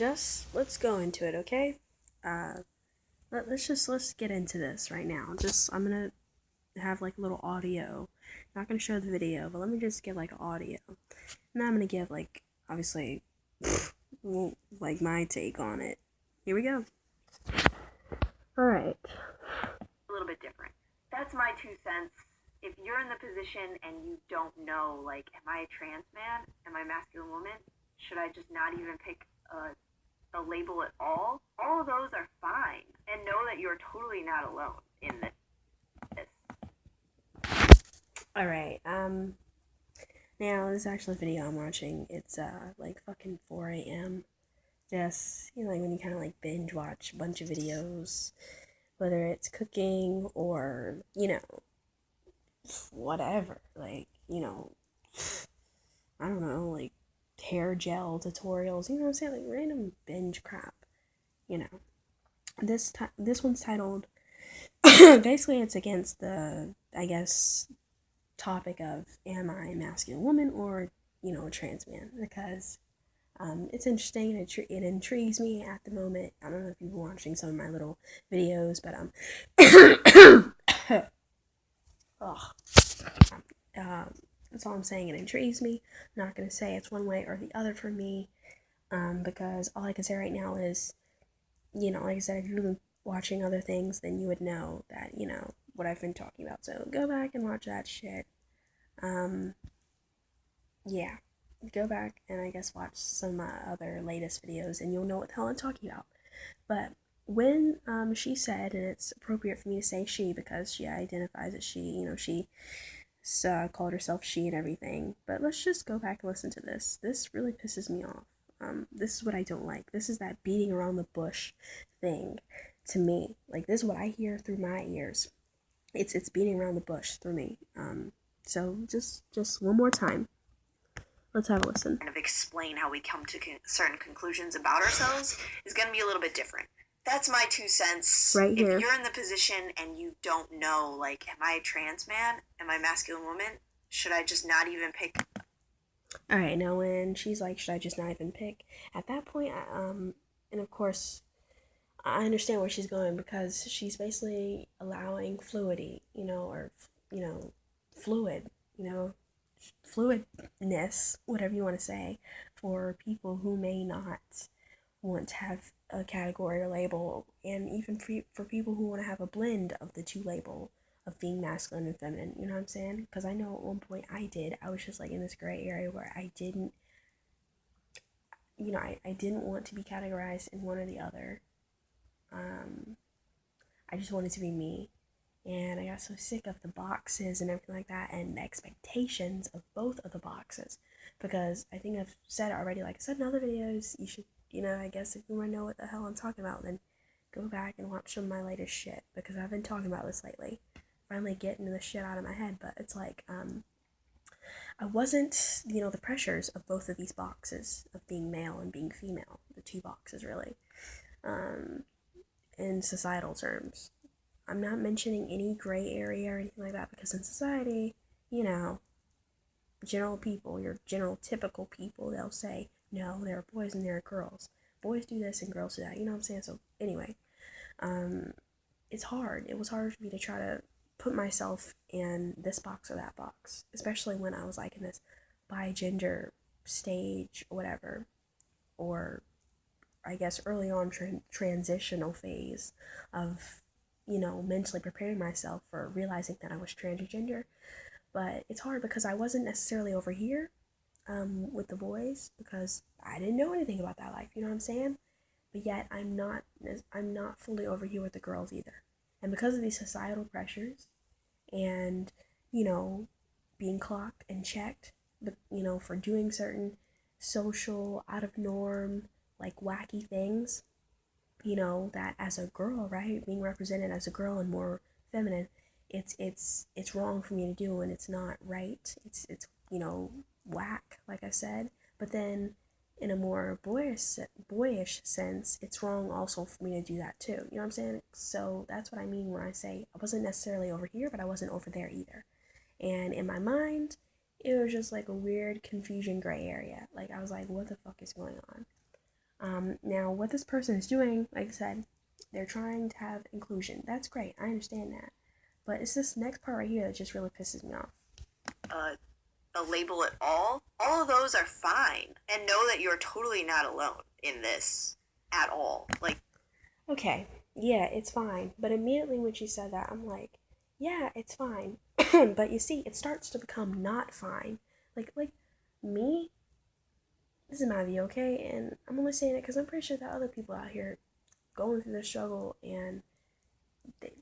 let's go into it, okay? Uh, let's get into this right now. I'm gonna have like a little audio. Not gonna show the video, but let me just give like audio. And then I'm gonna give like, obviously, like my take on it. Here we go. Alright. A little bit different. That's my 2 cents. If you're in the position and you don't know, like, am I a trans man? Am I a masculine woman? Should I just not even pick a label at all? All of those are fine. And know that you're totally not alone in this. Alright, now this is actually a video I'm watching. It's, like fucking 4 a.m. Just, like when you kind of like binge watch a bunch of videos, whether it's cooking or, whatever. Like, I don't know, like hair gel tutorials, you know what I'm saying? Like random binge crap, you know. This one's titled, basically it's against the, I guess, topic of am I a masculine woman or, a trans man, because it's interesting. It intrigues me at the moment. I don't know if you've been watching some of my little videos, but that's all I'm saying. It intrigues me. I'm not gonna say it's one way or the other for me, because all I can say right now is, like I said, if you've been watching other things, then you would know that what I've been talking about. So go back and watch that shit. Yeah. Go back and I guess watch some of my other latest videos and you'll know what the hell I'm talking about. But when she said, and it's appropriate for me to say she because she identifies as she, she called herself she and everything. But let's just go back and listen to this. This really pisses me off. This is what I don't like. This is that beating around the bush thing to me. Like, this is what I hear through my ears. It's beating around the bush through me. So just one more time. Let's have a listen. Kind of explain how we come to certain conclusions about ourselves is going to be a little bit different. That's my 2 cents. Right here. If you're in the position and you don't know, like, am I a trans man? Am I a masculine woman? Should I just not even pick? Alright, now when she's like, should I just not even pick? At that point, and of course, I understand where she's going because she's basically allowing fluidity, or, fluid, fluidness, whatever you want to say, for people who may not want to have a category or label, and even for people who want to have a blend of the two label of being masculine and feminine, you know what I'm saying? Because I know at one point I was just like in this gray area where I didn't, I didn't want to be categorized in one or the other. I just wanted to be me. And I got so sick of the boxes and everything like that and the expectations of both of the boxes. Because I think I've said it already, like I said in other videos, you should, I guess if you want to know what the hell I'm talking about, then go back and watch some of my latest shit. Because I've been talking about this lately. Finally getting the shit out of my head. But it's like, I wasn't, the pressures of both of these boxes of being male and being female. The two boxes, really. In societal terms. I'm not mentioning any gray area or anything like that because in society, general people, your general typical people, they'll say, no, there are boys and there are girls. Boys do this and girls do that, you know what I'm saying? So anyway, it's hard. It was hard for me to try to put myself in this box or that box, especially when I was like in this bi-gender stage or whatever, or I guess early on transitional phase of mentally preparing myself for realizing that I was transgender. But it's hard because I wasn't necessarily over here with the boys because I didn't know anything about that life, you know what I'm saying? But yet I'm not fully over here with the girls either. And because of these societal pressures and, being clocked and checked, for doing certain social, out of norm, like wacky things, that as a girl, right, being represented as a girl and more feminine, it's wrong for me to do and it's not right. It's whack, like I said. But then in a more boyish sense, it's wrong also for me to do that too. You know what I'm saying? So that's what I mean when I say I wasn't necessarily over here, but I wasn't over there either. And in my mind, it was just like a weird confusion gray area. Like I was like, what the fuck is going on? Now, what this person is doing, like I said, they're trying to have inclusion. That's great. I understand that. But it's this next part right here that just really pisses me off. A label at all of those are fine. And know that you're totally not alone in this at all. Like, okay, yeah, it's fine. But immediately when she said that, I'm like, yeah, it's fine. But you see, it starts to become not fine. Like me, this is my view, okay? And I'm only saying it because I'm pretty sure that other people out here going through this struggle and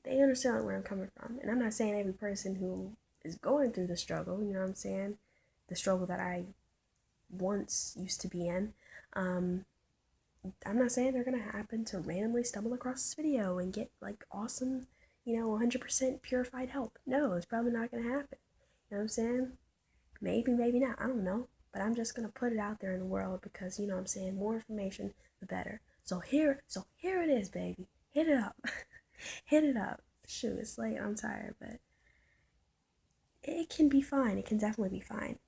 they understand where I'm coming from. And I'm not saying every person who is going through the struggle, you know what I'm saying? The struggle that I once used to be in. I'm not saying they're gonna happen to randomly stumble across this video and get like awesome, 100% purified help. No, it's probably not gonna happen. You know what I'm saying? Maybe, maybe not. I don't know. But I'm just gonna put it out there in the world because you know what I'm saying, more information, the better. So here it is, baby. Hit it up. Hit it up. Shoot, it's late. I'm tired, but it can be fine. It can definitely be fine.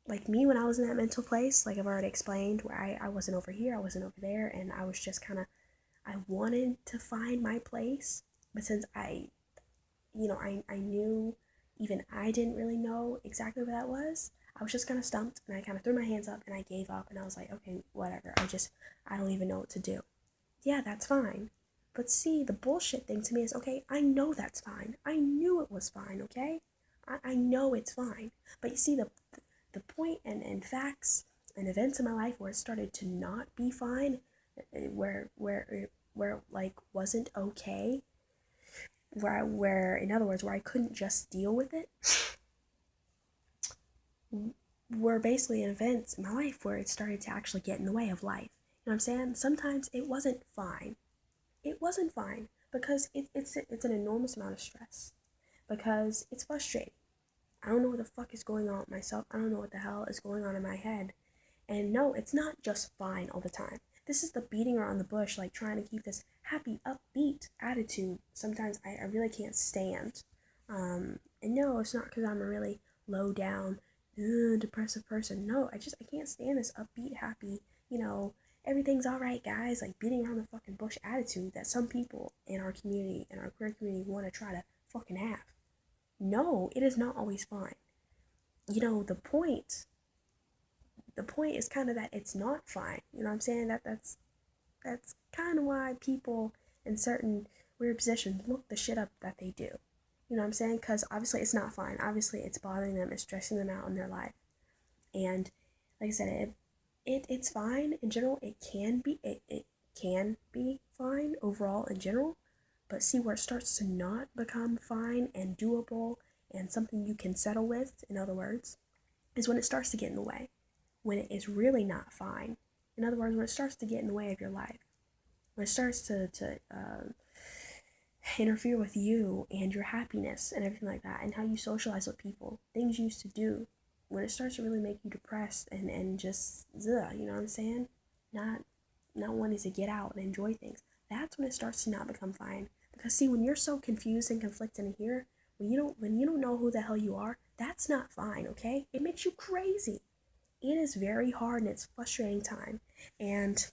Like me when I was in that mental place, like I've already explained, where I wasn't over here, I wasn't over there, and I was just kind of, I wanted to find my place, but since I knew, even I didn't really know exactly what that was, I was just kind of stumped, and I kind of threw my hands up, and I gave up, and I was like, okay, whatever, I don't even know what to do. Yeah, that's fine. But see, the bullshit thing to me is, okay, I know that's fine. I knew it was fine, okay? I know it's fine. But you see, the point and facts and events in my life where it started to not be fine, where like wasn't okay, where in other words where I couldn't just deal with it, were basically events in my life where it started to actually get in the way of life. You know what I'm saying? Sometimes it wasn't fine. It wasn't fine because it's an enormous amount of stress, because it's frustrating. I don't know what the fuck is going on with myself. I don't know what the hell is going on in my head. And no, it's not just fine all the time. This is the beating around the bush, like trying to keep this happy, upbeat attitude. Sometimes I really can't stand. And no, it's not because I'm a really low down, depressive person. No, I can't stand this upbeat, happy, everything's all right, guys, like beating around the fucking bush attitude that some people in our community, in our queer community, want to try to fucking have. No, it is not always fine. The point is kind of that it's not fine. You know what I'm saying? That's kind of why people in certain weird positions look the shit up that they do. You know what I'm saying? Because obviously it's not fine. Obviously it's bothering them, it's stressing them out in their life. And like I said, it's fine in general. It can be fine overall in general. But see, where it starts to not become fine and doable and something you can settle with, in other words, is when it starts to get in the way. When it is really not fine. In other words, when it starts to get in the way of your life. When it starts to interfere with you and your happiness and everything like that, and how you socialize with people, things you used to do. When it starts to really make you depressed and just, you know what I'm saying? Not wanting to get out and enjoy things. That's when it starts to not become fine. Because see, when you're so confused and conflicted in here, when you don't know who the hell you are, that's not fine, okay? It makes you crazy. It is very hard and it's frustrating time. And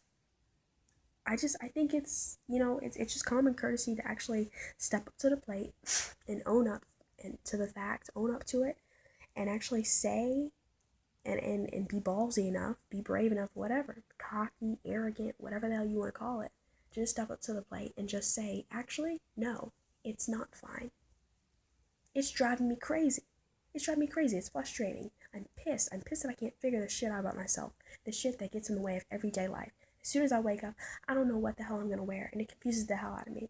I think it's, it's just common courtesy to actually step up to the plate and own up and to the fact, own up to it, and actually say and be ballsy enough, be brave enough, whatever, cocky, arrogant, whatever the hell you want to call it, just step up to the plate and just say, actually, no, it's not fine. It's driving me crazy. It's driving me crazy. It's frustrating. I'm pissed. I'm pissed that I can't figure this shit out about myself. The shit that gets in the way of everyday life. As soon as I wake up, I don't know what the hell I'm going to wear, and it confuses the hell out of me.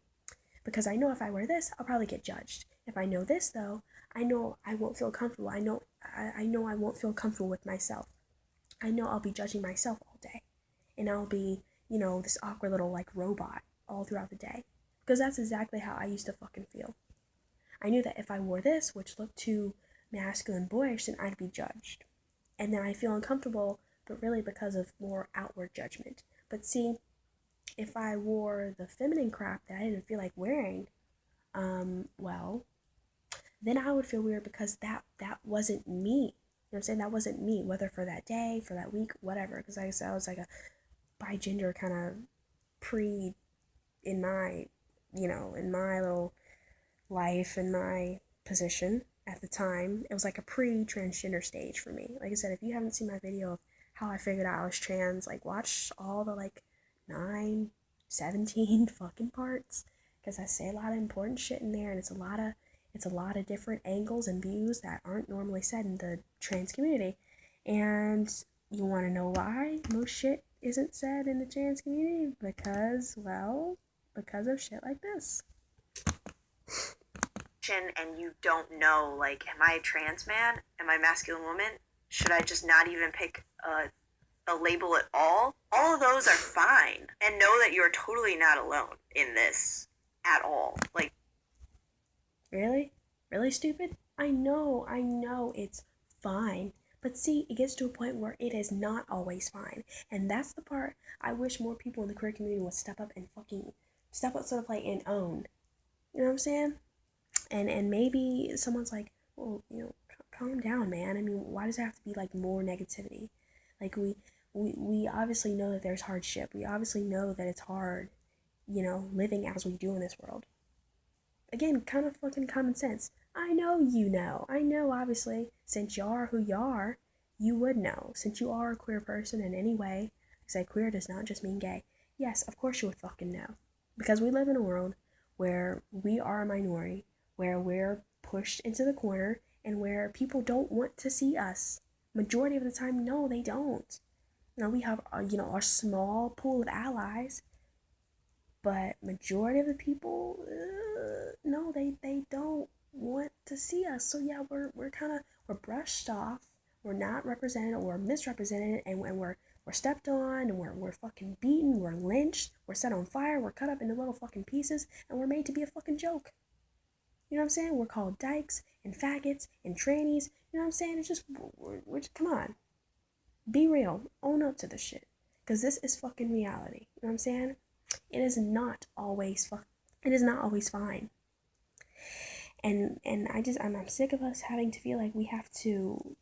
Because I know if I wear this, I'll probably get judged. If I know this, though, I know I won't feel comfortable. I know I won't feel comfortable with myself. I know I'll be judging myself all day. And I'll be, this awkward little, like, robot all throughout the day. Because that's exactly how I used to fucking feel. I knew that if I wore this, which looked too masculine, boyish, then I'd be judged. And then I feel uncomfortable, but really because of more outward judgment. But see, if I wore the feminine crap that I didn't feel like wearing, well, then I would feel weird because that wasn't me. You know what I'm saying? That wasn't me, whether for that day, for that week, whatever. Because like I said, I was like by gender kind of pre in my, in my little life, in my position at the time, it was like a pre-transgender stage for me. Like I said, if you haven't seen my video of how I figured out I was trans, like watch all the like 9, 17 fucking parts, because I say a lot of important shit in there, and it's a lot of different angles and views that aren't normally said in the trans community. And you want to know why most shit isn't said in the trans community? Because of shit like this. And you don't know, like, am I a trans man? Am I a masculine woman? Should I just not even pick a label at all? All of those are fine. And know that you're totally not alone in this at all. Like, really? Really stupid? I know it's fine. But see, it gets to a point where it is not always fine. And that's the part I wish more people in the queer community would step up and fucking step up to the plate and own. You know what I'm saying? And maybe someone's like, well, calm down, man. I mean, why does it have to be like more negativity? Like we obviously know that there's hardship. We obviously know that it's hard, living as we do in this world. Again, kind of fucking common sense. I know you know. I know, obviously, since you are who you are, you would know. Since you are a queer person in any way, I say queer does not just mean gay. Yes, of course you would fucking know. Because we live in a world where we are a minority, where we're pushed into the corner, and where people don't want to see us. Majority of the time, no, they don't. Now we have, our small pool of allies, but majority of the people, no, they don't want to see us. So yeah, we're brushed off, we're not represented, or we're misrepresented, and we're stepped on, and we're fucking beaten, we're lynched, we're set on fire, we're cut up into little fucking pieces, and we're made to be a fucking joke. You know what I'm saying? We're called dykes and faggots and trannies. You know what I'm saying? It's just, we're just, come on. Be real. Own up to the shit. Because this is fucking reality. You know what I'm saying? It is not always fine. And I'm sick of us having to feel like we have to,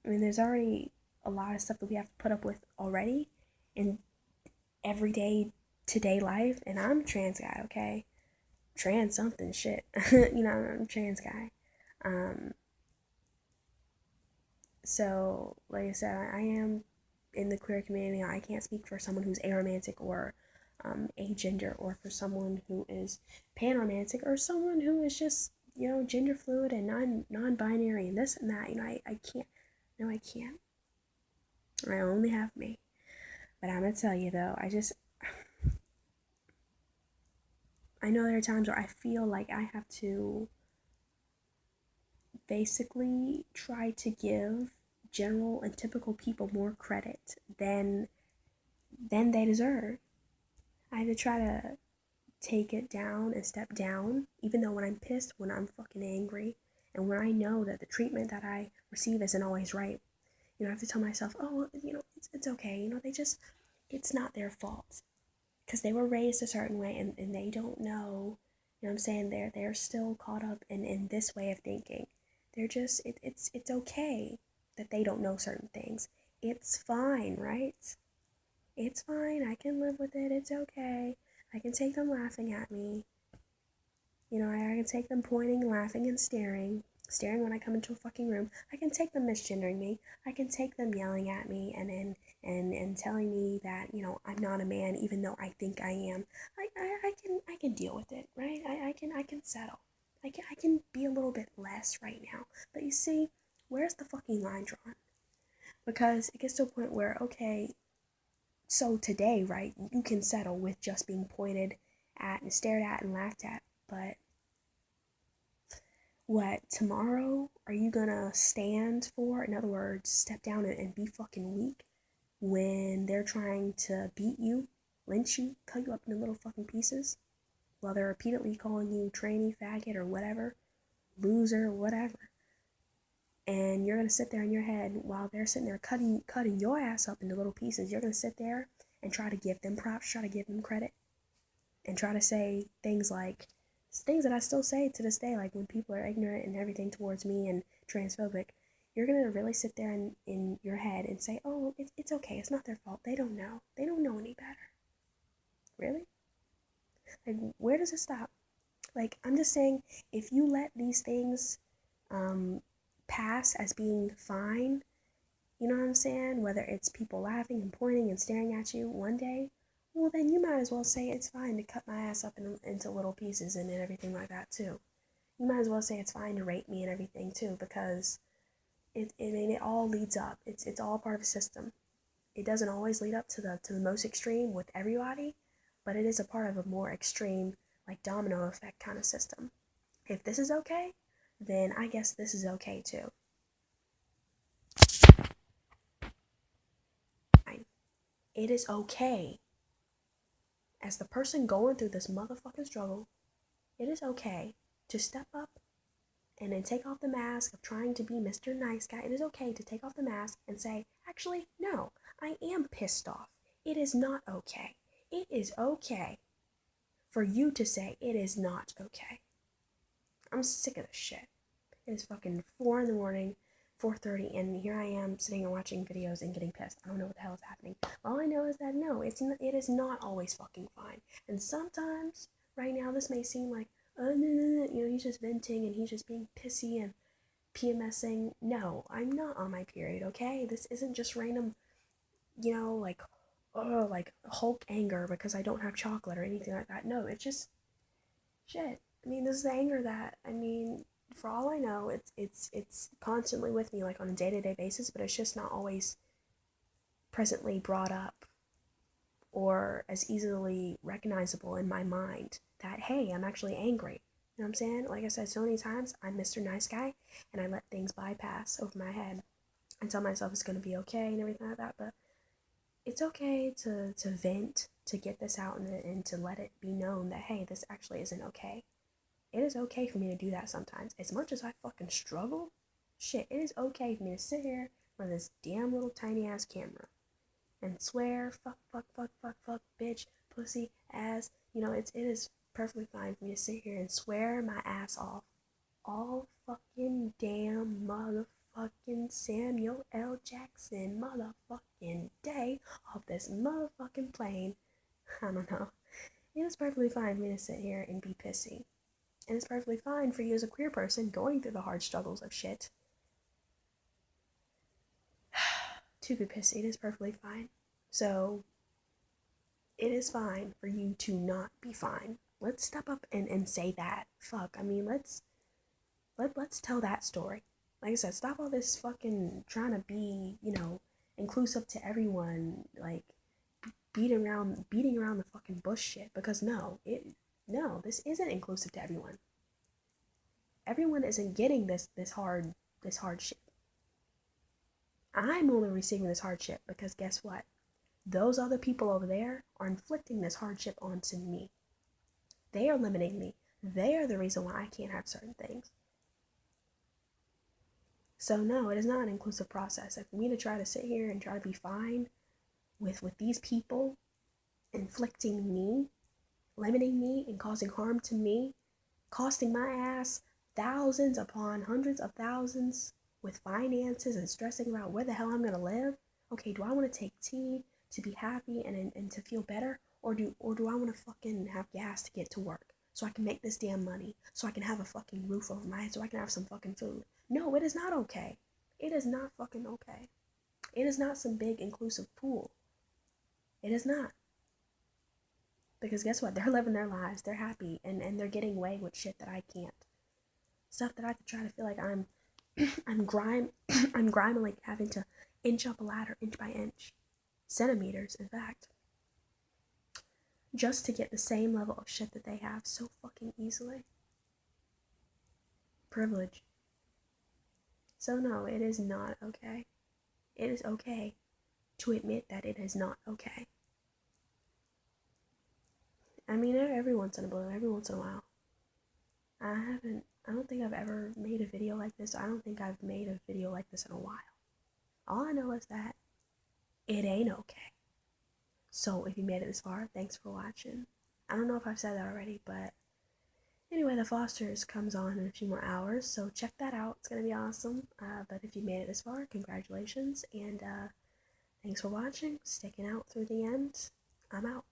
I mean, there's already a lot of stuff that we have to put up with already in everyday, today life. And I'm a trans guy, okay? Trans something shit. I'm a trans guy. So like I said, I am in the queer community. I can't speak for someone who's aromantic or agender, or for someone who is panromantic, or someone who is just gender fluid and non-binary and this and that. I can't. No, I can't. I only have me. But I'm gonna tell you though, I know there are times where I feel like I have to basically try to give general and typical people more credit than they deserve. I have to try to take it down and step down, even though when I'm pissed, when I'm fucking angry, and when I know that the treatment that I receive isn't always right, I have to tell myself, oh, it's okay, it's not their fault. Because they were raised a certain way, and they don't know, what I'm saying? They're still caught up in this way of thinking. They're just, it's okay that they don't know certain things. It's fine, right? It's fine, I can live with it, it's okay. I can take them laughing at me. I can take them pointing, laughing, and staring when I come into a fucking room. I can take them misgendering me. I can take them yelling at me and telling me that, I'm not a man even though I think I am. I can deal with it, right? I can settle. I can be a little bit less right now. But you see, where's the fucking line drawn? Because it gets to a point where, okay, so today, right, you can settle with just being pointed at and stared at and laughed at, but what, tomorrow are you gonna stand for? In other words, step down and be fucking weak when they're trying to beat you, lynch you, cut you up into little fucking pieces, while they're repeatedly calling you tranny, faggot, or whatever, loser, whatever. And you're gonna sit there in your head while they're sitting there cutting your ass up into little pieces. You're gonna sit there and try to give them props, try to give them credit, and try to say things that I still say to this day, like when people are ignorant and everything towards me and transphobic. You're gonna really sit there in your head and say, oh, it's okay, it's not their fault, they don't know any better. Really? Like, where does it stop? Like, I'm just saying, if you let these things pass as being fine, you know what I'm saying? Whether it's people laughing and pointing and staring at you one day, well, then you might as well say it's fine to cut my ass up into little pieces and everything like that, too. You might as well say it's fine to rape me and everything, too, because it all leads up. It's all part of a system. It doesn't always lead up to the most extreme with everybody, but it is a part of a more extreme, like, domino effect kind of system. If this is okay, then I guess this is okay too. It is okay. As the person going through this motherfucking struggle, it is okay to step up and then take off the mask of trying to be Mr. Nice Guy. It is okay to take off the mask and say, actually, no, I am pissed off. It is not okay. It is okay for you to say it is not okay. I'm sick of this shit. It is fucking 4 in the morning, 4:30, and here I am sitting and watching videos and getting pissed. I don't know what the hell is happening. All I know is that no, it is not always fucking fine. And sometimes, right now, this may seem like, oh, no, you know, he's just venting and he's just being pissy and PMSing. No, I'm not on my period, okay? This isn't just random, you know, like, oh, like Hulk anger because I don't have chocolate or anything like that. No, it's just shit. I mean, this is the anger that, I mean, for all I know, it's constantly with me, like on a day-to-day basis, but it's just not always presently brought up or as easily recognizable in my mind that, hey, I'm actually angry. You know what I'm saying? Like I said so many times, I'm Mr. Nice Guy, and I let things bypass over my head and tell myself it's going to be okay and everything like that, but it's okay to vent, to get this out and to let it be known that, hey, this actually isn't okay. It is okay for me to do that sometimes. As much as I fucking struggle, shit, it is okay for me to sit here with this damn little tiny ass camera and swear, fuck, bitch, pussy, ass. You know, it is perfectly fine for me to sit here and swear my ass off all fucking damn motherfucking Samuel L. Jackson motherfucking day off this motherfucking plane. I don't know. It is perfectly fine for me to sit here and be pissy. And it's perfectly fine for you as a queer person going through the hard struggles of shit to be pissy. It is perfectly fine. So, it is fine for you to not be fine. Let's step up and say that. Fuck, I mean, let's tell that story. Like I said, stop all this fucking trying to be, you know, inclusive to everyone, like, beating around the fucking bush shit, because no, this isn't inclusive to everyone. Everyone isn't getting this hardship. I'm only receiving this hardship because guess what? Those other people over there are inflicting this hardship onto me. They are limiting me. They are the reason why I can't have certain things. So no, it is not an inclusive process. And for me to try to sit here and try to be fine with these people inflicting me, limiting me, and causing harm to me, costing my ass thousands upon hundreds of thousands with finances and stressing about where the hell I'm gonna live. Okay, do I want to take tea to be happy and to feel better, or do I want to fucking have gas to get to work so I can make this damn money, so I can have a fucking roof over my head, so I can have some fucking food? No, it is not okay. It is not fucking okay. It is not some big inclusive pool. It is not. Because guess what? They're living their lives. They're happy. And they're getting away with shit that I can't. Stuff that I could try to feel like I'm I'm grimily having to inch up a ladder inch by inch. Centimeters, in fact. Just to get the same level of shit that they have so fucking easily. Privilege. So no, it is not okay. It is okay to admit that it is not okay. I mean, every once in a blue, every once in a while. I don't think I've ever made a video like this. I don't think I've made a video like this in a while. All I know is that it ain't okay. So if you made it this far, thanks for watching. I don't know if I've said that already, but Anyway, The Fosters comes on in a few more hours, so check that out. It's gonna be awesome. But if you made it this far, congratulations, and thanks for watching, sticking out through the end. I'm out.